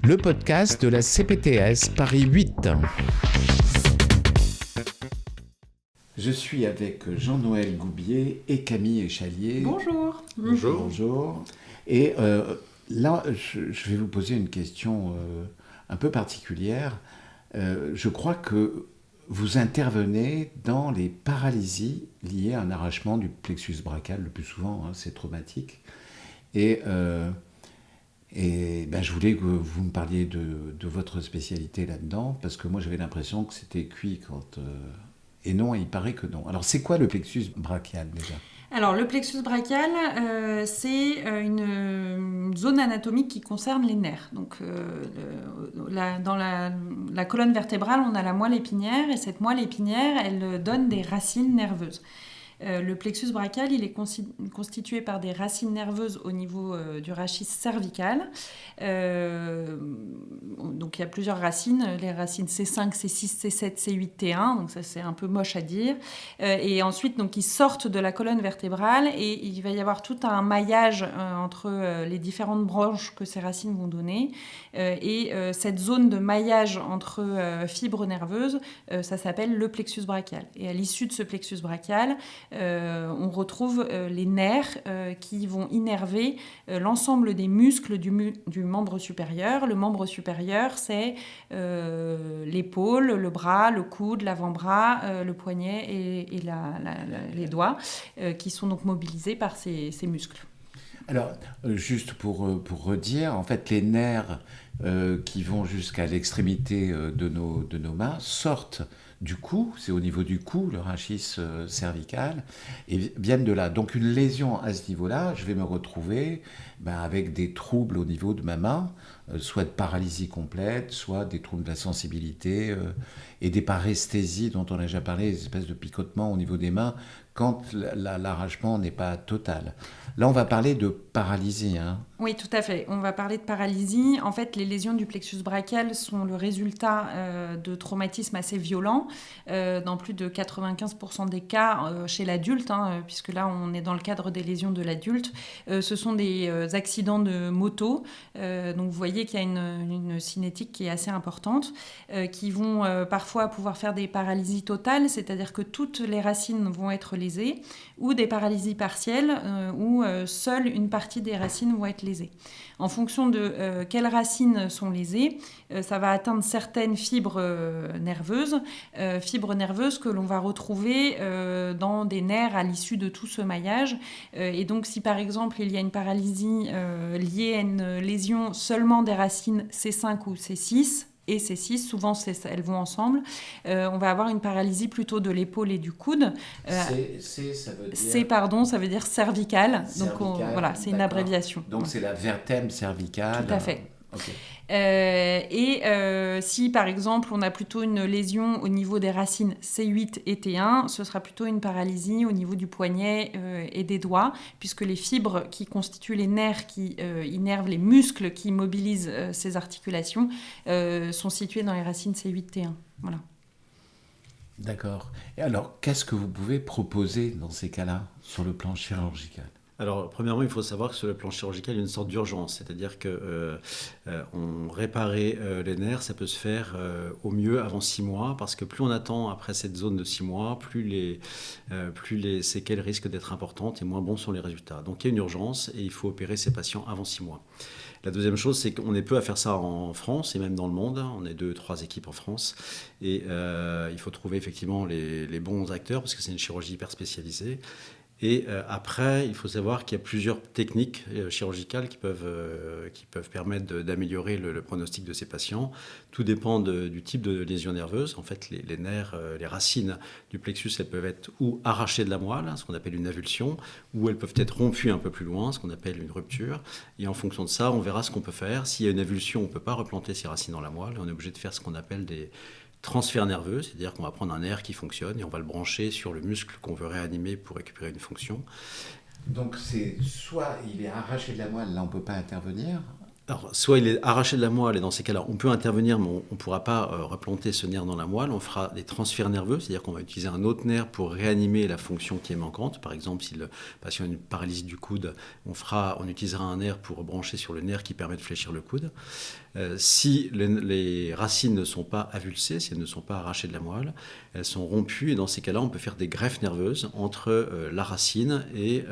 Le podcast de la CPTS Paris 8. Je suis avec Jean-Noël Goubier et Camille Échalier. Bonjour. Bonjour. Et là, je vais vous poser une question un peu particulière. Je crois que vous intervenez dans les paralysies liées à un arrachement du plexus brachial, le plus souvent, c'est traumatique. Et je voulais que vous me parliez de votre spécialité là-dedans, parce que moi j'avais l'impression que c'était cuit quand... Et non, il paraît que non. Alors c'est quoi le plexus brachial déjà ? Alors le plexus brachial, c'est une zone anatomique qui concerne les nerfs. Donc dans la colonne vertébrale, on a la moelle épinière, et cette moelle épinière, elle donne des racines nerveuses. Le plexus brachial, il est constitué par des racines nerveuses au niveau du rachis cervical. Donc il y a plusieurs racines, les racines C5, C6, C7, C8, T1, donc ça c'est un peu moche à dire. Et ensuite, donc, ils sortent de la colonne vertébrale et il va y avoir tout un maillage entre les différentes branches que ces racines vont donner. Cette zone de maillage entre fibres nerveuses, ça s'appelle le plexus brachial. Et à l'issue de ce plexus brachial, on retrouve les nerfs qui vont innerver l'ensemble des muscles du membre supérieur. Le membre supérieur, c'est l'épaule, le bras, le coude, l'avant-bras, le poignet et les doigts, qui sont donc mobilisés par ces muscles. Alors, juste pour redire, en fait, les nerfs qui vont jusqu'à l'extrémité de nos mains sortent du cou, c'est au niveau du cou, le rachis cervical, et viennent de là. Donc une lésion à ce niveau-là, je vais me retrouver avec des troubles au niveau de ma main, soit de paralysie complète, soit des troubles de la sensibilité et des paresthésies dont on a déjà parlé, des espèces de picotements au niveau des mains, quand l'arrachement n'est pas total. Là, on va parler de paralysie. Oui, tout à fait. On va parler de paralysie. En fait, les lésions du plexus brachial sont le résultat de traumatismes assez violents, dans plus de 95% des cas chez l'adulte, puisque là, on est dans le cadre des lésions de l'adulte. Ce sont des accidents de moto. Donc, vous voyez qu'il y a une cinétique qui est assez importante, qui vont parfois pouvoir faire des paralysies totales, c'est-à-dire que toutes les racines vont être lésées, ou des paralysies partielles, où seule une partie des racines vont être lésées. En fonction de quelles racines sont lésées, ça va atteindre certaines fibres nerveuses que l'on va retrouver dans des nerfs à l'issue de tout ce maillage. Et donc, si par exemple, il y a une paralysie liée à une lésion seulement des racines C5 ou C6, et C6, souvent elles vont ensemble. On va avoir une paralysie plutôt de l'épaule et du coude. Ça veut dire... C, ça veut dire cervical. Donc voilà, c'est une abréviation. Donc c'est la vertèbre cervicale. Tout à fait. Okay. Si par exemple on a plutôt une lésion au niveau des racines C8 et T1, ce sera plutôt une paralysie au niveau du poignet et des doigts, puisque les fibres qui constituent les nerfs qui innervent les muscles qui mobilisent ces articulations sont situées dans les racines C8 T1. Voilà. D'accord. Et alors, qu'est-ce que vous pouvez proposer dans ces cas-là sur le plan chirurgical ? Alors, premièrement, il faut savoir que sur le plan chirurgical, il y a une sorte d'urgence. C'est-à-dire on réparer les nerfs, ça peut se faire au mieux avant 6 mois, parce que plus on attend après cette zone de 6 mois, plus les séquelles risquent d'être importantes et moins bons sont les résultats. Donc, il y a une urgence et il faut opérer ces patients avant 6 mois. La deuxième chose, c'est qu'on est peu à faire ça en France et même dans le monde. On est 2-3 équipes en France. Et il faut trouver effectivement les bons acteurs, parce que c'est une chirurgie hyper spécialisée. Et après, il faut savoir qu'il y a plusieurs techniques chirurgicales qui peuvent permettre d'améliorer le pronostic de ces patients. Tout dépend du type de lésion nerveuse. En fait, les nerfs, les racines du plexus, elles peuvent être ou arrachées de la moelle, ce qu'on appelle une avulsion, ou elles peuvent être rompues un peu plus loin, ce qu'on appelle une rupture. Et en fonction de ça, on verra ce qu'on peut faire. S'il y a une avulsion, on ne peut pas replanter ces racines dans la moelle. Et on est obligé de faire ce qu'on appelle des transfert nerveux, c'est-à-dire qu'on va prendre un nerf qui fonctionne et on va le brancher sur le muscle qu'on veut réanimer pour récupérer une fonction. Donc c'est soit il est arraché de la moelle, là on ne peut pas intervenir, Alors, soit il est arraché de la moelle, et dans ces cas-là, on peut intervenir, mais on ne pourra pas replanter ce nerf dans la moelle. On fera des transferts nerveux, c'est-à-dire qu'on va utiliser un autre nerf pour réanimer la fonction qui est manquante. Par exemple, si le patient a une paralysie du coude, on utilisera un nerf pour brancher sur le nerf qui permet de fléchir le coude. Si les racines ne sont pas avulsées, si elles ne sont pas arrachées de la moelle, elles sont rompues, et dans ces cas-là, on peut faire des greffes nerveuses entre la racine et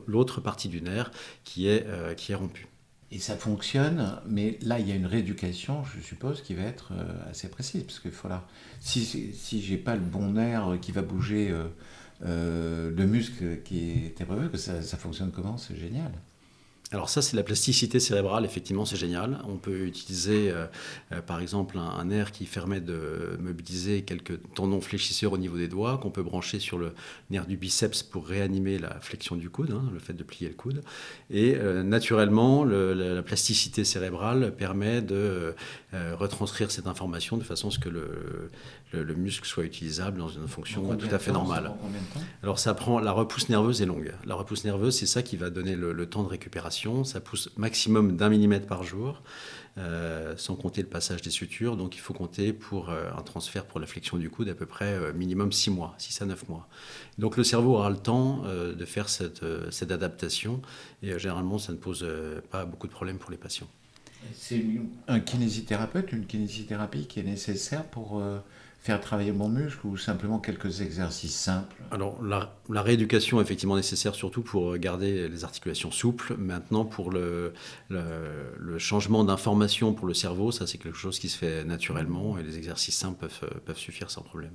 l'autre partie du nerf qui est rompue. Et ça fonctionne, mais là, il y a une rééducation, je suppose, qui va être assez précise. Parce que si j'ai pas le bon nerf qui va bouger le muscle qui était prévu, que ça fonctionne comment? C'est génial. Alors ça, c'est la plasticité cérébrale, effectivement, c'est génial. On peut utiliser, par exemple, un nerf qui permet de mobiliser quelques tendons fléchisseurs au niveau des doigts, qu'on peut brancher sur le nerf du biceps pour réanimer la flexion du coude, le fait de plier le coude. Et naturellement, la plasticité cérébrale permet de retranscrire cette information de façon à ce que le muscle soit utilisable dans une fonction tout à fait normale. Alors la repousse nerveuse est longue. La repousse nerveuse, c'est ça qui va donner le temps de récupération. Ça pousse maximum d'1 millimètre par jour, sans compter le passage des sutures. Donc il faut compter pour un transfert pour la flexion du coude à peu près minimum 6 mois, 6 à 9 mois. Donc le cerveau aura le temps de faire cette adaptation et généralement ça ne pose pas beaucoup de problèmes pour les patients. C'est un kinésithérapeute, une kinésithérapie qui est nécessaire pour faire travailler mon muscle ou simplement quelques exercices simples? Alors la rééducation est effectivement nécessaire surtout pour garder les articulations souples. Maintenant pour le changement d'information pour le cerveau, ça c'est quelque chose qui se fait naturellement et les exercices simples peuvent suffire sans problème.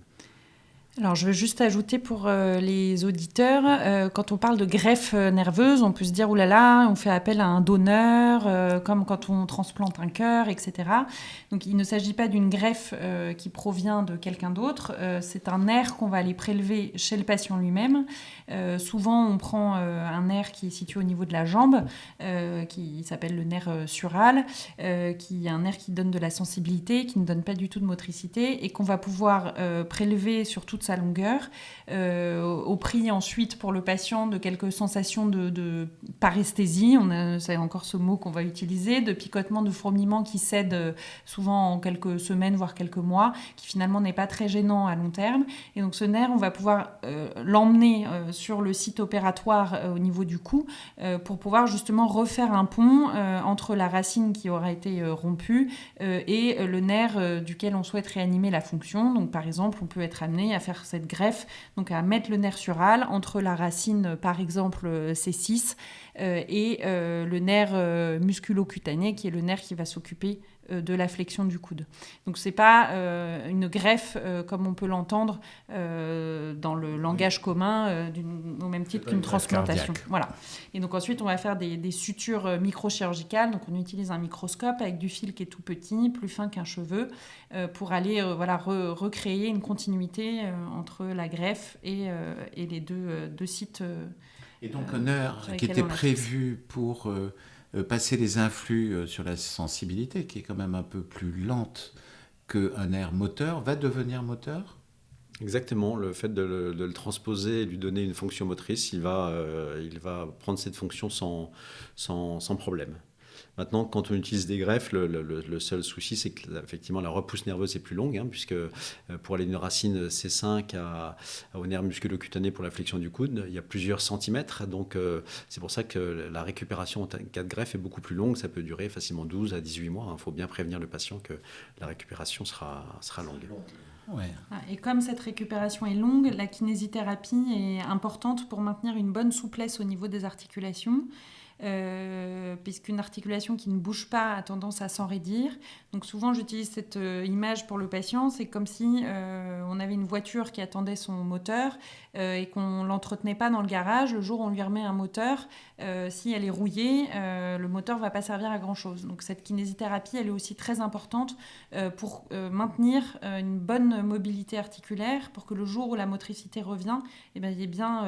Alors, je veux juste ajouter pour les auditeurs, quand on parle de greffe nerveuse, on peut se dire, oulala, on fait appel à un donneur, comme quand on transplante un cœur, etc. Donc, il ne s'agit pas d'une greffe qui provient de quelqu'un d'autre. C'est un nerf qu'on va aller prélever chez le patient lui-même. Souvent, on prend un nerf qui est situé au niveau de la jambe, qui s'appelle le nerf sural, qui est un nerf qui donne de la sensibilité, qui ne donne pas du tout de motricité, et qu'on va pouvoir prélever sur toute sa longueur, au prix ensuite pour le patient de quelques sensations de paresthésie, c'est encore ce mot qu'on va utiliser, de picotement, de fourmillement qui cède souvent en quelques semaines, voire quelques mois, qui finalement n'est pas très gênant à long terme. Et donc ce nerf, on va pouvoir l'emmener sur le site opératoire au niveau du cou pour pouvoir justement refaire un pont entre la racine qui aura été rompue et le nerf duquel on souhaite réanimer la fonction. Donc par exemple, on peut être amené à faire cette greffe, donc à mettre le nerf sural entre la racine, par exemple C6, et le nerf musculo-cutané, qui est le nerf qui va s'occuper de la flexion du coude. Donc c'est pas une greffe comme on peut l'entendre dans le langage commun, au même titre qu'une transplantation. Voilà. Et donc ensuite on va faire des sutures microchirurgicales. Donc on utilise un microscope avec du fil qui est tout petit, plus fin qu'un cheveu, pour aller recréer une continuité entre la greffe et les deux sites. Et donc un nerf qui était prévu pour passer les influx sur la sensibilité, qui est quand même un peu plus lente qu'un nerf moteur, va devenir moteur? Exactement, le fait de le transposer et lui donner une fonction motrice, il va prendre cette fonction sans problème. Maintenant, quand on utilise des greffes, le seul souci, c'est que effectivement, la repousse nerveuse est plus longue, puisque pour aller d'une racine C5 au nerf musculo-cutané pour la flexion du coude, il y a plusieurs centimètres. Donc, c'est pour ça que la récupération en cas de greffe est beaucoup plus longue. Ça peut durer facilement 12 à 18 mois. Il faut bien prévenir le patient que la récupération sera longue. Ouais. Et comme cette récupération est longue, la kinésithérapie est importante pour maintenir une bonne souplesse au niveau des articulations. Puisqu'une articulation qui ne bouge pas a tendance à s'enraidir. Donc souvent j'utilise cette image pour le patient, c'est comme si on avait une voiture qui attendait son moteur et qu'on ne l'entretenait pas dans le garage. Le jour où on lui remet un moteur, si elle est rouillée, le moteur ne va pas servir à grand chose. Donc cette kinésithérapie, elle est aussi très importante pour maintenir une bonne mobilité articulaire, pour que le jour où la motricité revient, il y ait bien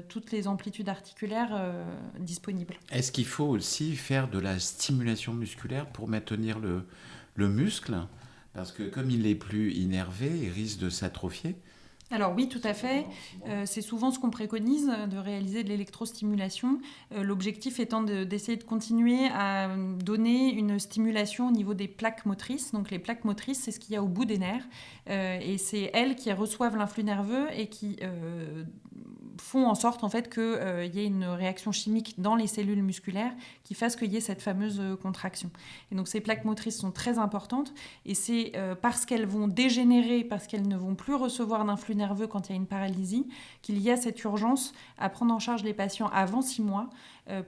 toutes les amplitudes articulaires disponibles. Est-ce qu'il faut aussi faire de la stimulation musculaire pour maintenir le muscle? Parce que comme il est plus innervé, il risque de s'atrophier. Alors oui, tout à fait. C'est souvent ce qu'on préconise, de réaliser de l'électrostimulation. L'objectif étant d'essayer de continuer à donner une stimulation au niveau des plaques motrices. Donc les plaques motrices, c'est ce qu'il y a au bout des nerfs. Et c'est elles qui reçoivent l'influx nerveux et qui font en sorte en fait qu'il y ait une réaction chimique dans les cellules musculaires qui fasse qu'il y ait cette fameuse contraction. Et donc ces plaques motrices sont très importantes et c'est parce qu'elles vont dégénérer, parce qu'elles ne vont plus recevoir d'influx nerveux quand il y a une paralysie, qu'il y a cette urgence à prendre en charge les patients avant 6 mois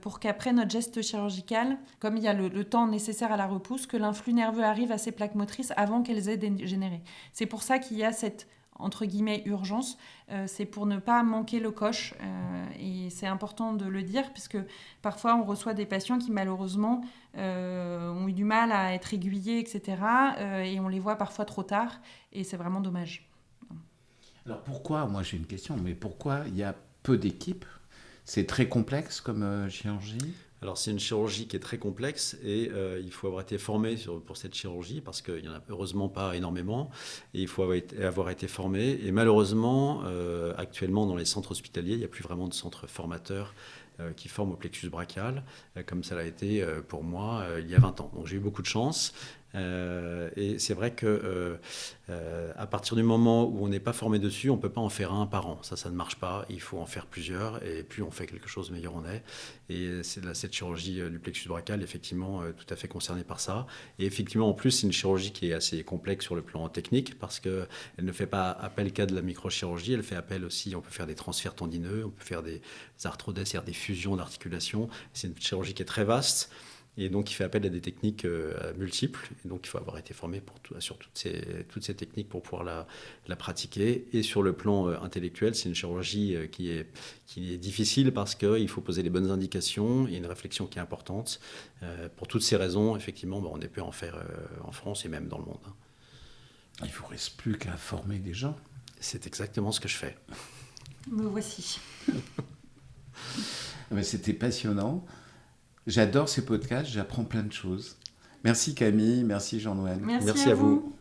pour qu'après notre geste chirurgical, comme il y a le temps nécessaire à la repousse, que l'influx nerveux arrive à ces plaques motrices avant qu'elles aient dégénéré. C'est pour ça qu'il y a cette entre guillemets urgence, c'est pour ne pas manquer le coche et c'est important de le dire puisque parfois on reçoit des patients qui malheureusement ont eu du mal à être aiguillés, etc. Et on les voit parfois trop tard et c'est vraiment dommage. Alors pourquoi, moi j'ai une question, mais pourquoi il y a peu d'équipes? C'est très complexe comme chirurgie? Alors c'est une chirurgie qui est très complexe et il faut avoir été formé pour cette chirurgie parce qu'il n'y en a heureusement pas énormément et il faut avoir été formé. Et malheureusement, actuellement dans les centres hospitaliers, il n'y a plus vraiment de centres formateurs qui forment au plexus brachial, comme ça l'a été pour moi il y a 20 ans. Donc j'ai eu beaucoup de chance. Et c'est vrai que à partir du moment où on n'est pas formé dessus, on ne peut pas en faire un par an. Ça ne marche pas. Il faut en faire plusieurs. Et plus on fait quelque chose, meilleur on est. Et cette chirurgie du plexus brachial, effectivement, tout à fait concernée par ça. Et effectivement, en plus, c'est une chirurgie qui est assez complexe sur le plan technique parce qu'elle ne fait pas appel qu'à de la microchirurgie. Elle fait appel aussi, on peut faire des transferts tendineux, on peut faire des arthrodèses, c'est-à-dire des fusions d'articulation. C'est une chirurgie qui est très vaste. Et donc, il fait appel à des techniques multiples. Et donc, il faut avoir été formé sur toutes ces techniques pour pouvoir la pratiquer. Et sur le plan intellectuel, c'est une chirurgie qui est difficile parce qu'il faut poser les bonnes indications. Il y a une réflexion qui est importante. Pour toutes ces raisons, effectivement, on est peu à en faire en France et même dans le monde. Il ne vous reste plus qu'à former des gens. C'est exactement ce que je fais. Me voici. Mais c'était passionnant. J'adore ces podcasts, j'apprends plein de choses. Merci Camille, merci Jean-Noël. Merci à vous.